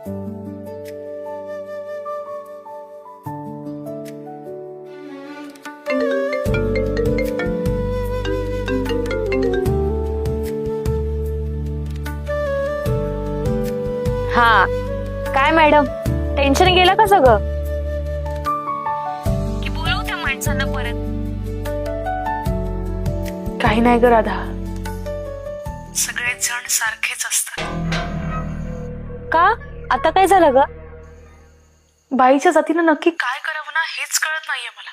हा काय madam, tension गेलं का सगळं? की बोलवू त्या माणसांना परत? काही नाही ग राधा, सगळेच जण सारखेच असतात. का आता काय झालं ग? बाईच्या जातीनं नक्की काय करावं ना हेच कळत नाहीये मला.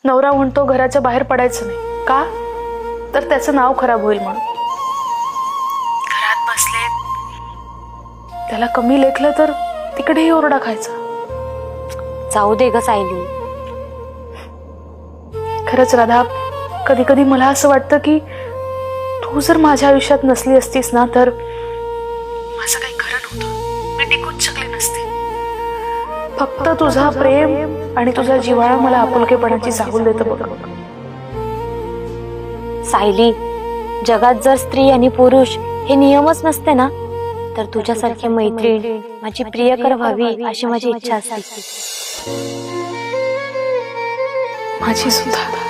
नवरा म्हणतो घराच्या बाहेर पडायचं नाही, का तर त्याचं नाव खराब होईल म्हणून. घरात बसले त्याला कमी लेखलं तर तिकडेही ओरडा खायचा. जाऊ दे ग सायली. खरंच राधा, कधी कधी मला असं वाटतं की तू जर माझ्या आयुष्यात नसली असतीस ना तर माझं काही खरं नव्हतं, मी टिकूच शकले नसते. फक्त तुझा प्रेम आणि तुझा जिव्हाळा मला आपुलकेपणाची चाहूल देतं बघ. सायली, जगात जर स्त्री आणि पुरुष हे नियमच नसते ना तर तुझ्यासारखी मैत्रीण माझी प्रियकर व्हावी अशी माझी इच्छा असते. माझी सुद्धा.